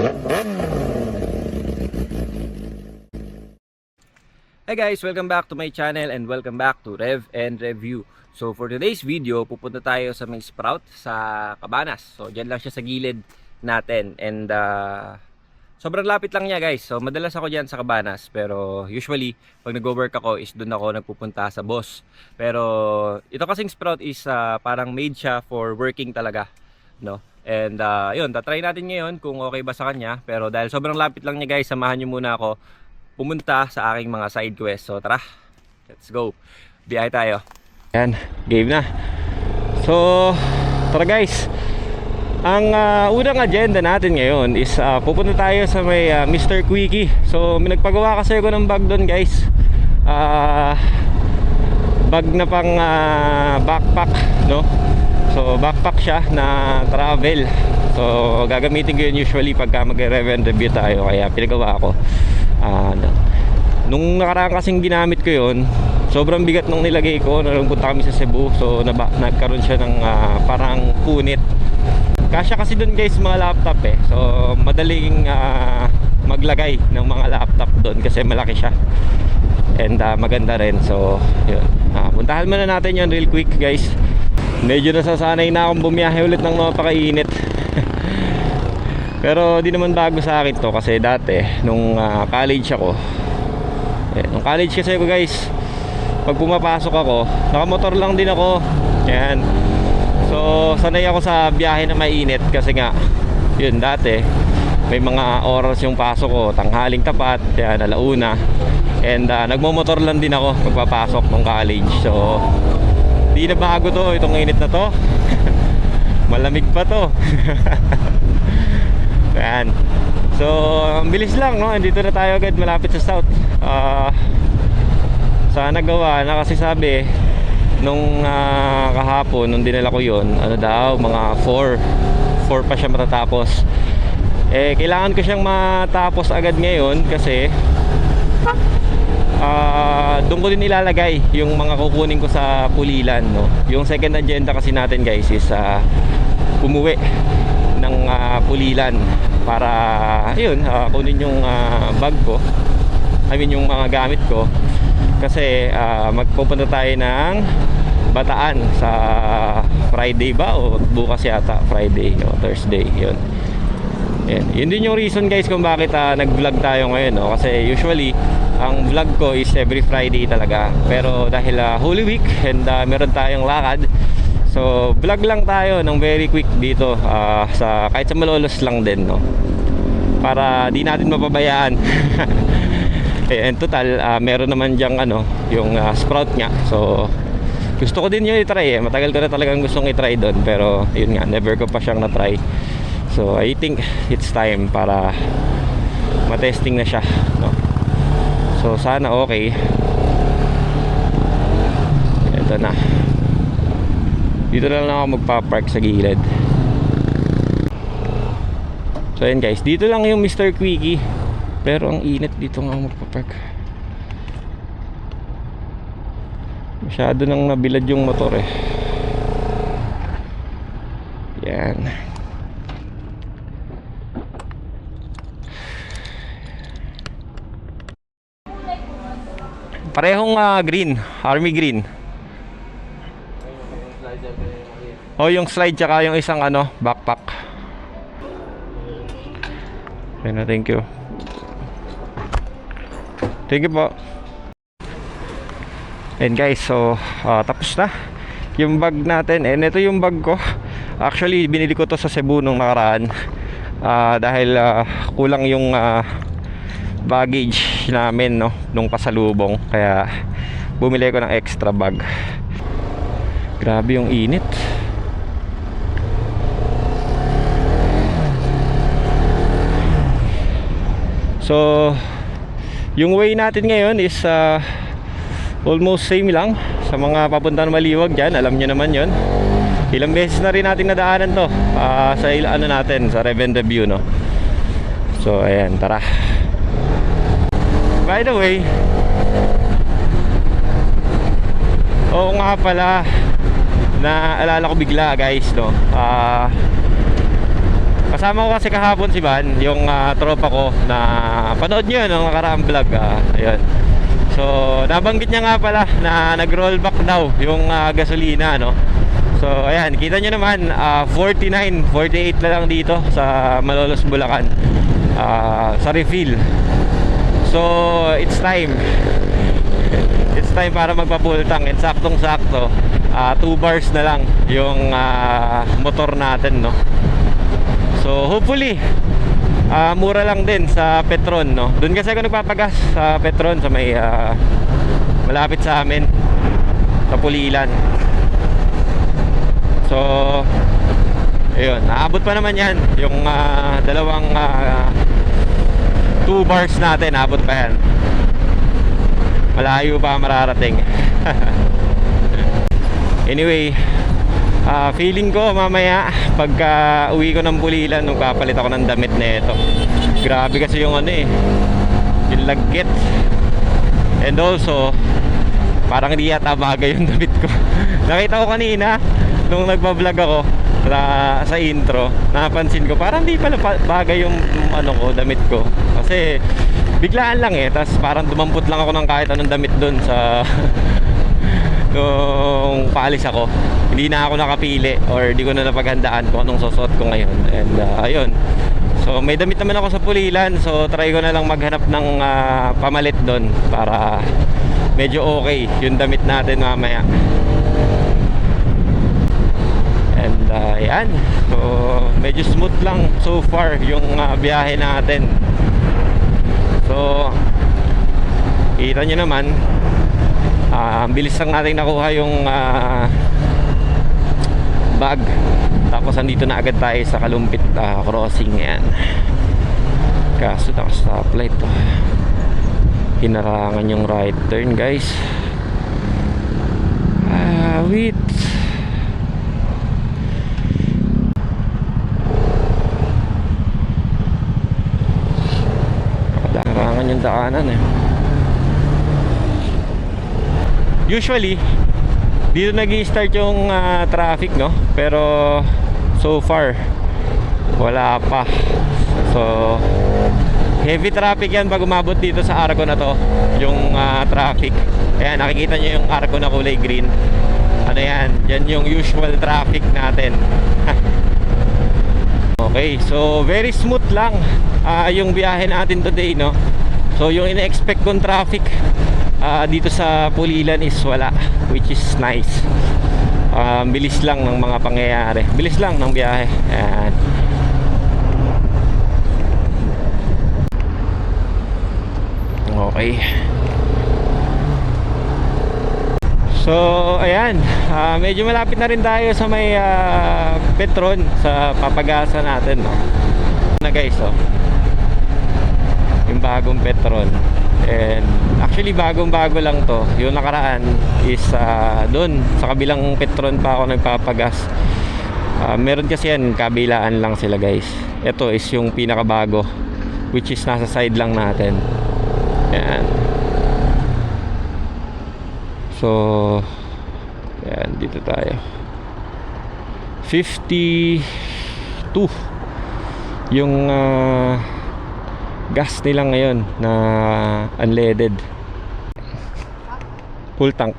Hey guys, welcome back to my channel and welcome back to Rev and Review. So for today's video, pupunta tayo sa may Sprout sa Cabanas. So dyan lang siya sa gilid natin and sobrang lapit lang niya guys. So madalas ako dyan sa Cabanas, pero usually pag nag-work ako is doon ako nagpupunta sa boss. Pero ito kasing Sprout is parang made siya for working talaga, no? And yun, tatry natin ngayon kung okay ba sa kanya. Pero dahil sobrang lapit lang niya guys, samahan nyo muna ako pumunta sa aking mga side quest. So tara, let's go. Biyahe tayo. Yan, game na. So tara guys. Ang unang agenda natin ngayon is pupunta tayo sa may Mr. Quickie. So nagpagawa kasi ako ng bag doon guys. Bag na pang backpack, no? So backpack siya na travel. So gagamitin ko yun usually pagka mag-review and review tayo. Kaya pinagawa ko. Nung nakaraan kasing ginamit ko yun, sobrang bigat nung nilagay ko nung punta kami sa Cebu. So nagkaroon siya ng parang punit. Kasya kasi dun guys mga laptop eh. So madaling maglagay ng mga laptop dun kasi malaki siya. And maganda rin. So yun, puntahan muna natin yun real quick guys. Medyo nasasanay na akong bumiyahe ulit ng napakainit. Pero di naman bago sa akin to kasi dati nung college ako, nung college kasi ako guys, pag pumapasok ako, nakamotor lang din ako. Yan. So sanay ako sa biyahe na mainit kasi nga yun dati may mga oras yung pasok ko, tanghaling tapat, yan, alauna. And nagmomotor lang din ako pagpapasok ng college. So di na bago to, itong init na to. Malamig pa to. Yan. So ang bilis lang, no? Andito na tayo agad malapit sa South. Sana gawa na kasi sabi nung kahapon nung dinala ko yon, ano daw mga 4 pa siya matatapos. Kailangan ko siyang matapos agad ngayon kasi doon ko din ilalagay yung mga kukunin ko sa Pulilan, no? Yung second agenda kasi natin guys is umuwi ng Pulilan para ayun, kunin yung bag ko, I mean yung mga gamit ko kasi magpupunta tayo ng Bataan sa Friday ba o bukas yata, Friday o Thursday, yun. Yun din yung reason guys kung bakit nag-vlog tayo ngayon, no? Kasi usually ang vlog ko is every Friday talaga, pero dahil Holy Week and meron tayong lakad, so vlog lang tayo ng very quick dito sa kahit sa Malolos lang din, no? Para di natin mapabayaan. And total meron naman diyang yung Sprout nga. So gusto ko din yun i-try matagal ko na talagang gustong i-try doon, pero yun nga, never ko pa siyang na-try. So I think it's time para matesting na siya, no? So sana okay. Ito na. Dito na lang ako magpa-park sa gilid. So yun guys, dito lang yung Mr. Quickie. Pero ang init dito nga ako magpa-park. Masyado nang nabilad yung motor eh. Yan. Parehong green, army green. O yung slide tsaka yung isang backpack. Ayun na, thank you. Thank you po. And guys, so tapos na yung bag natin. And ito yung bag ko. Actually binili ko to sa Cebu nung nakaraan dahil kulang yung baggage namin, no, nung pasalubong. Kaya bumili ko ng extra bag. Grabe yung init. So yung way natin ngayon is almost same lang sa mga papuntang Maliwag dyan. Alam nyo naman yon. Ilang beses na rin natin nadaanan to sa natin sa Rev and Review, no. So ayan, tara. By the way, oo nga pala, naalala ko bigla guys, no. Kasama ko kasi kahapon si Van, yung tropa ko na panood nyo yun, nung nakaraang vlog. Ayun. So, nabanggit niya nga pala na nag-rollback daw yung gasolina, no? So, ayan, kita nyo naman, 49, 48 na lang dito sa Malolos, Bulacan, sa refill. So, it's time. It's time para magpa-full tank. And saktong-sakto, 2 bars na lang yung motor natin, no? So, hopefully, mura lang din sa Petron, no? Doon kasi ako nagpapagas sa Petron sa may malapit sa amin sa Pulilan. So, ayun, naabot pa naman yan yung dalawang 2 bars natin, naabot pa yan. Malayo pa mararating. Anyway, feeling ko mamaya pagka uwi ko ng Pulilan, nung kapalit ako ng damit na ito. Grabe kasi yung yung lagkit. And also, parang hindi yata bagay yung damit ko. Nakita ko kanina nung nagbablog ako sa intro, napansin ko parang hindi pala bagay yung ko, damit ko. Kasi biglaan lang tapos parang dumampot lang ako ng kahit anong damit dun sa nung paalis ako. Hindi na ako nakapili or di ko na napaghandaan kung anong susuot ko ngayon. And ayun, so may damit naman ako sa Pulilan, so try ko na lang maghanap ng pamalit dun para medyo okay yung damit natin mamaya. And yan, so medyo smooth lang so far yung biyahe natin. So kita nyo naman, ang bilis lang natin nakuha yung bag. Tapos andito na agad tayo sa Kalumpit crossing. Yan, kaso naka-stoplight to. Hinarangan yung right turn, guys. Wait. Hinarangan yung daanan Usually dito nag-i-start yung traffic, no? Pero so far wala pa. So heavy traffic yan pag umabot dito sa arco na to, yung traffic. Ayan, nakikita nyo yung arco na kulay green. Ano yan? Yan yung usual traffic natin. Okay, so very smooth lang yung biyahe natin today, no? So yung ina-expect kong traffic dito sa Pulilan is wala, which is nice. Bilis lang ng mga pangyayari, bilis lang ng biyahe. Ayan. Okay. So ayan, medyo malapit na rin tayo sa may Petron, sa papagasa natin, no? Na guys, yung bagong Petron. And actually bagong-bago lang to. Yung nakaraan is doon sa kabilang Petron pa ako nagpapagas. Meron kasi yan, kabilaan lang sila, guys. Ito is yung pinakabago, which is nasa side lang natin. Yan. So yan, dito tayo. 52 yung gas nila ngayon na unleaded. Full tank.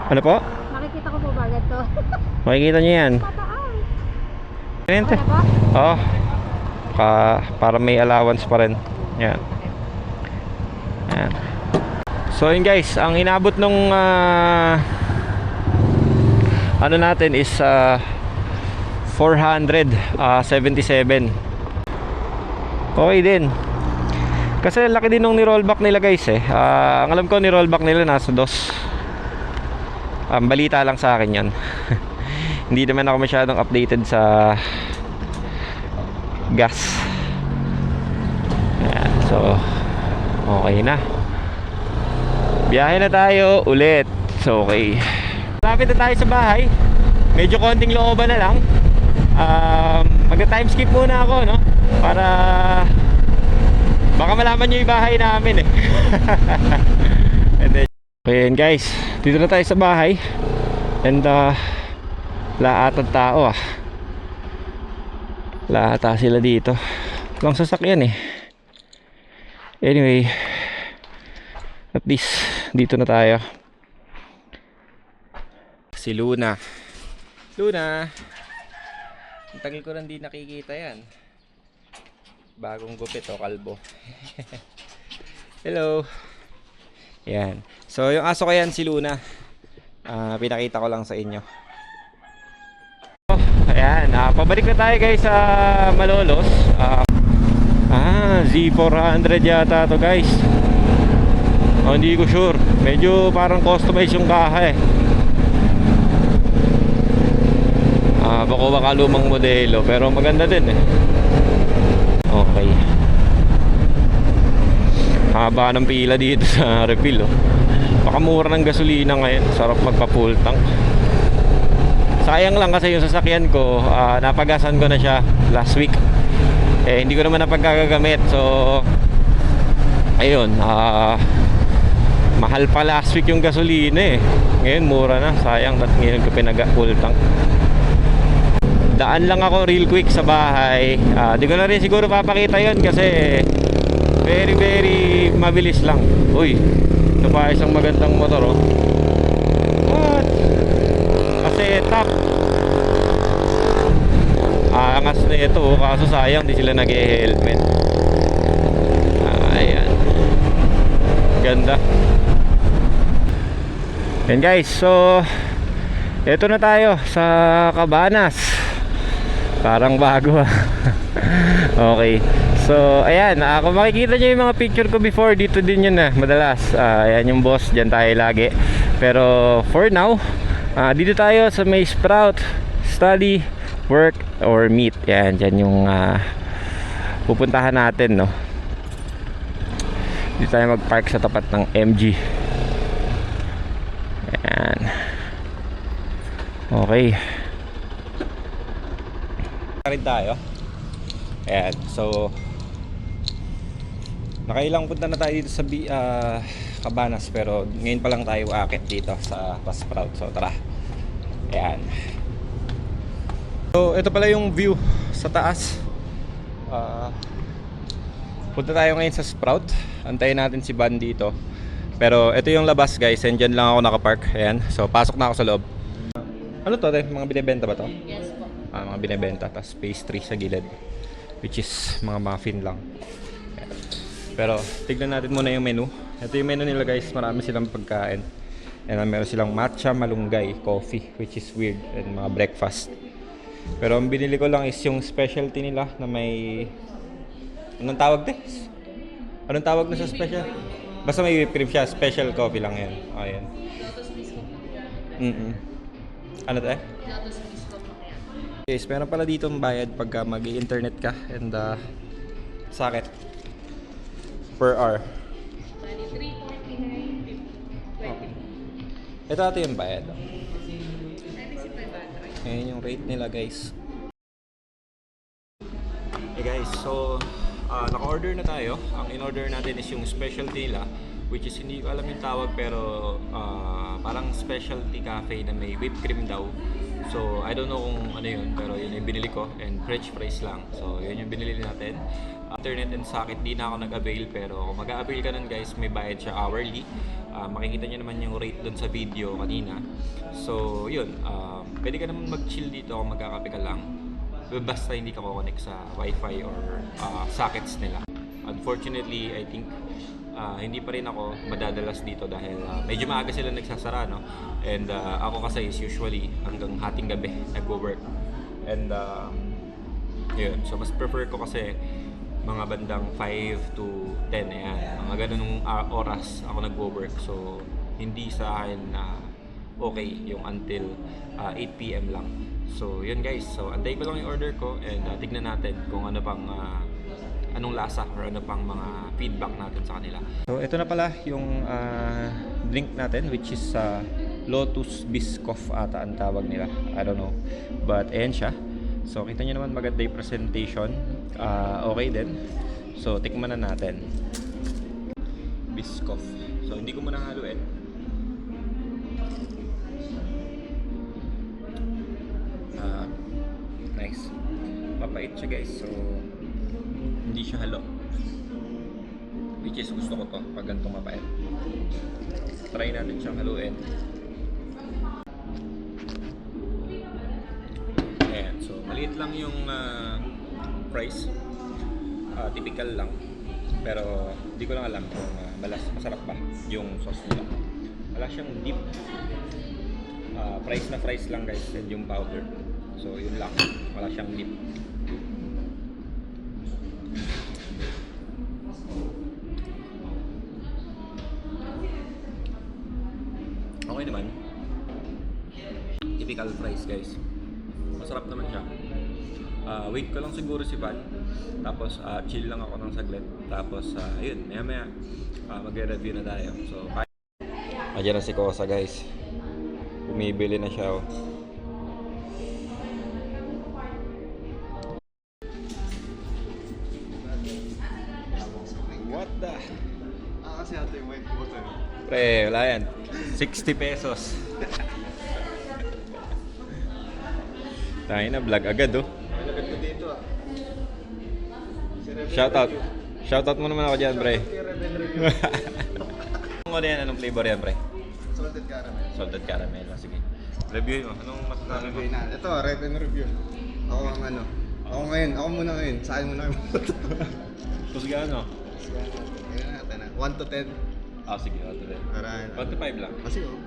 Ano po? Makikita ko po bagad to. Makikita nyo yan. Ganito. Oo. Para may allowance pa rin. Yan. Yan. So yun guys, ang inabot nung ano natin is 477. Okay din. Kasi laki din nung ni-rollback nila, guys ang alam ko ni-rollback nila nasa 2. Balita lang sa akin yan. Hindi naman ako masyadong updated sa gas. Ayan, so okay na. Biyahe na tayo ulit. So okay, lapit na tayo sa bahay. Medyo konting looban na lang. Magta-time skip muna ako, no? Para baka malaman nyo yung bahay namin And then Ayan guys, dito na tayo sa bahay. And lahat ng tao lahat sila dito. Walang sasakyan eh. Anyway, at least dito na tayo. Si Luna. Luna, ang tagal ko nang di nakikita yan. Bagong gupit o kalbo. Hello. Yan. So yung aso ko yan, si Luna. Pinakita ko lang sa inyo. Ayan, pabalik na tayo guys sa Malolos. Z400 yata to guys. Hindi ko sure. Medyo parang customized yung kaha eh. Baka lumang modelo, pero maganda din eh. Okay. Haba ng pila dito sa refill Baka mura ng gasolina ngayon. Sarap magpa-full tank. Sayang lang kasi yung sasakyan ko, napagasan ko na siya last week. Hindi ko naman napagkagagamit. So ayun, mahal pa last week yung gasolina eh. Ngayon mura na. Sayang at ngayon ko pinag-full tank. Daan lang ako real quick sa bahay. Di ko na rin siguro papakita yon kasi very mabilis lang. Uy, ito pa isang magandang motor What? Kasi top. Angas na ito kaso sayang di sila nag-helmet. Ayan. Ganda. And guys, so ito na tayo sa Cabanas. Parang bago Okay. So ayan, kung makikita nyo yung mga picture ko before, dito din yun madalas. Ayan yung boss, dyan tayo lagi. Pero for now, dito tayo sa may Sprout. Study, work, or meet. Ayan, dyan yung pupuntahan natin Dito tayo mag-park sa tapat ng MG. Ayan. Okay. Rin tayo. Ayan, so nakailang punta na tayo dito sa Cabanas, pero ngayon pa lang tayo aakit dito sa Sprout. So tara. Ayan. So ito pala yung view sa taas. Punta tayo ngayon sa Sprout. Antayin natin si Van dito. Pero ito yung labas guys, and dyan lang ako nakapark. Ayan, so pasok na ako sa loob. Ano to? Mga binibenta ba to? Yes po. Mga binibenta, tapos pastry sa gilid, which is mga muffin lang. Pero tignan natin muna yung menu. Ito yung menu nila guys, marami silang pagkain. And meron silang matcha malunggay coffee, which is weird, and mga breakfast. Pero ang binili ko lang is yung specialty nila na may, anong tawag Anong tawag na sa special? Basta may whipped cream siya, special coffee lang yan. Ayan. Ano to Guys, meron pala dito ang bayad pagka mag-i-internet ka, and sakit per hour. 23.49. Ito yung bayad. Ayan yung rate nila guys. Hey guys, so naka-order na tayo. Ang in-order natin is yung specialty nila, which is hindi ko alam yung tawag, pero parang specialty cafe na may whipped cream daw. So I don't know kung ano yun, pero yun yung binili ko, and french fries lang. So yun yung binili natin. Internet and socket, di na ako nag-avail, pero kung mag-a-avail ka nun guys, may bayad siya hourly. Makikita nyo naman yung rate dun sa video kanina. So yun, pwede ka naman mag-chill dito kung magkakape ka lang, basta hindi ka connect sa wifi or sockets nila. Unfortunately, I think hindi pa rin ako madadalas dito dahil medyo maaga sila nagsasara, no? And ako kasi is usually hanggang hating gabi nagwo-work. And yun, so mas prefer ko kasi mga bandang 5 to 10, ayan, mga ganunong oras ako nagwo-work. So hindi sa akin na okay yung until 8 PM lang. So yun guys, so antayin ko lang yung order ko, and tignan natin kung ano pang anong lasa or ano pang mga feedback natin sa kanila. So ito na pala yung drink natin, which is Lotus Biscoff ata ang tawag nila, I don't know, but ayan siya. So kita nyo naman maganda yung presentation, okay din. So tikman na natin. Biscoff, so hindi ko muna haluin. mapait siya guys. So, hindi siya halo. Which is gusto ko to pag ganitong mapait. Try natin siyang haluin. Ayan, so maliit lang yung price. Typical lang. Pero hindi ko lang alam kung masarap ba yung sauce nila. Wala siyang dip. Fries na fries lang guys, and yung powder. So yun lang, wala siyang dip. Okay naman. Typical fries guys. Masarap naman siya. Wait ko lang siguro si Van. Tapos chill lang ako ng saglit. Tapos ayun, maya magre-review na tayo. So ayan na si Kosa guys. Bumibili na siya oh. What the? Kasi ate yung white button. Pre, wala yan. 60 pesos. Tayo na, vlog agad oh. Malagad ko dito ah. Shoutout. Shoutout mo naman ako dyan, pre. Kay Rebel Review. Ano yan? Anong flavor yan, pre? Salted caramel. Salted caramel. Sige. Review mo. Anong masasabi mo? Review na. Ito, Rebel Review. Ako ang ano. Ako ngayon. Ako muna ngayon. Sa akin muna ngayon. So, sige ano? Ngayon natin na. 1 to 10. Sige. Ito din. 1 to 5 lang. Kasi oh.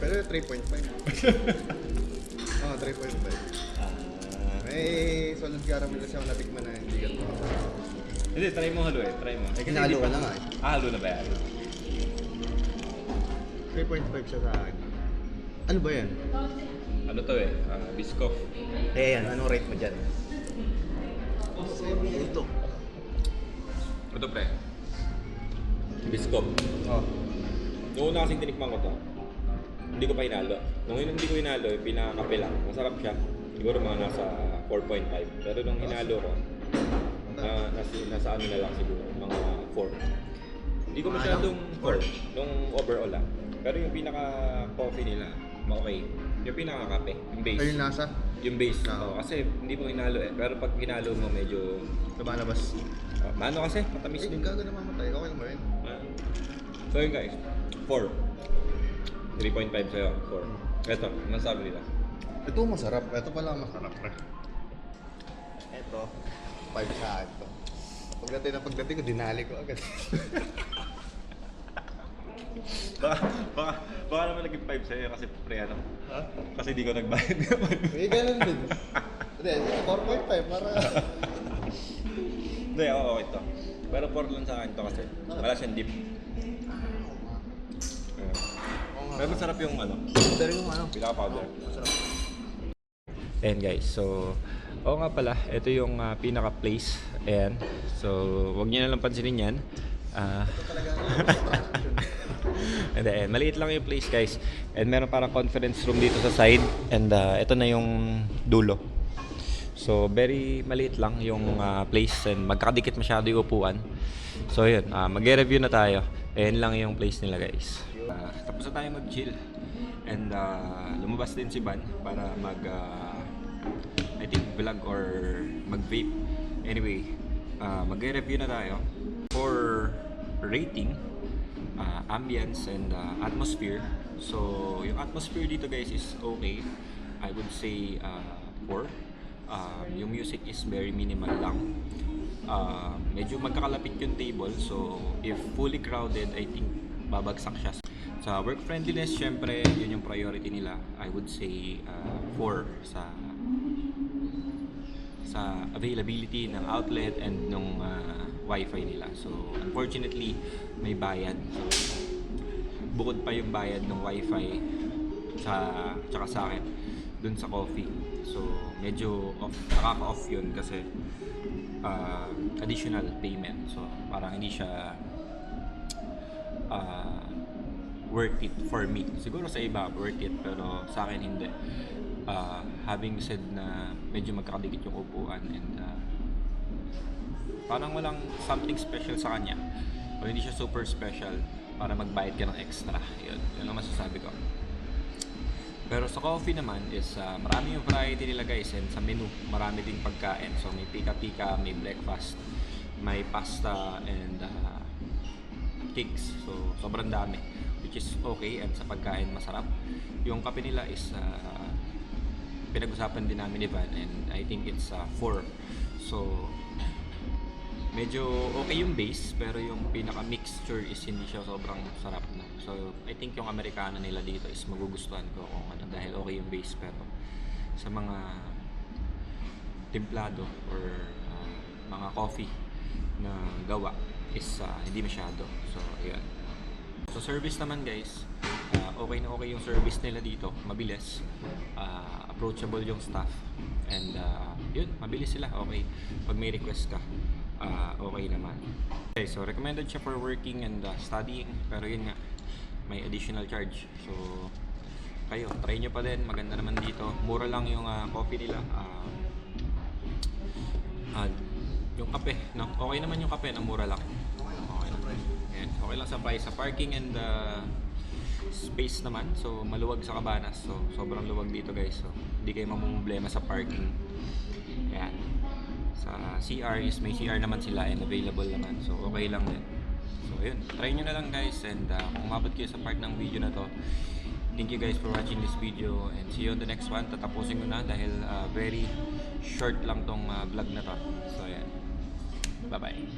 Pero 3.5. Oo, 3.5. May solid caramel kasi ako natikman na hindi ganito. Hindi, try mo haluin. Try mo. Ay, hinalo ka na nga eh. Halo na ba yan? 3.5 siya sa akin. Ano ba yan? Ano to eh? Biscoff. Eh yan, anong rate mo dyan? Ito. Ito pre. Biscoff. Oh. Noong una kasing tinikman ko to, hindi ko pa hinalo. Nung hindi ko hinalo, pinakape lang. Masarap siya. Siguro mga nasa 4.5. Pero nung hinalo ko, nasa ano na lang siguro, mga 4. Hindi ko masyadong 4 nung overall lang. Pero yung pinaka-coffee nila, okay. Yung pinaka-kape, yung base. Ay, yung nasa? Yung base. Oo. Kasi hindi mo hinalo eh. Pero pag hinalo mo, medyo... Lumalabas. Mano kasi, matamis Eh, din. gago na mamatay. Okay lang ba yun? So yun guys, 4. 3.5 sa'yo, 4. Ito, ano sabi nila? Ito masarap. Ito pala ang masarap. Ito, 5 sa akin to. Pagdating ko, dinali ko agad. baka naman naging 5 sa'yo kasi pre ano? Ha? Kasi di ko nagbayad naman. May ganun din. Hindi, 4.5 para... Hindi, ako okay to. Pero 4 lang sa akin to kasi wala siyang dip. Pero masarap yung ano, Pero yung ano, pinaka-powder. masarap. Ayan guys, so oo nga pala, ito yung pinaka-place. Ayan, so wag niyo na lang pansinin yan. And then, maliit lang yung place guys. And meron parang conference room dito sa side. And ito na yung dulo. So very maliit lang yung place. And magkakadikit masyado yung upuan. So yun, mag-review na tayo. Ayan lang yung place nila guys. Tapos na tayo mag-chill. And lumabas din si Van para I think vlog or mag-vape. Anyway, mag-review na tayo. For rating, ambience and atmosphere. So yung atmosphere dito guys is okay. I would say 4. Yung music is very minimal lang. Medyo magkakalapit yung table, so if fully crowded, I think babagsak siya. Sa work friendliness, syempre yun yung priority nila. I would say 4 sa availability ng outlet and ng wifi nila. So unfortunately may bayad. So bukod pa yung bayad ng wifi tsaka sa akin dun sa coffee. So medyo nakaka-off yun kasi additional payment. So parang hindi siya worth it for me. Siguro sa iba worth it, pero sa akin hindi. Having said na medyo magkakadikit yung upuan and parang walang something special sa kanya o hindi siya super special. para magbayad ka ng extra. Yun ang masasabi ko. Pero sa coffee naman is marami yung variety nila guys, and sa menu marami ding pagkain. So may pika-pika, may breakfast, may pasta and cakes. So sobrang dami, which is okay, and sa pagkain masarap. Yung kape nila is pinag-usapan din namin ni Van, and I think it's 4. So medyo okay yung base, pero yung pinaka-mixture is hindi siya sobrang sarap na. So, I think yung Americano nila dito is magugustuhan ko kung ano, dahil okay yung base, pero sa mga templado or mga coffee na gawa is hindi masyado. So, ayan. So, service naman guys, okay na okay yung service nila dito, mabilis, approachable yung staff, and yun, mabilis sila, okay. Pag may request ka, okay naman. Okay, so recommended siya for working and studying, pero yun nga, may additional charge. So kayo, try nyo pa din, maganda naman dito. Mura lang yung coffee nila. Yung kape, no? Okay naman yung kape, na mura lang. Okay lang. Ayan, okay lang sa price. Sa parking and space naman, so maluwag sa Cabanas. So sobrang luwag dito guys. So hindi kayo mamumblema sa parking. Ayan. Sa CR is may CR naman sila and available naman. So okay lang din. So yun, try nyo na lang guys, and kung umabot kayo sa part ng video na to, thank you guys for watching this video, and see you on the next one. Tatapusin ko na dahil very short lang tong vlog na to. So yan. Bye bye.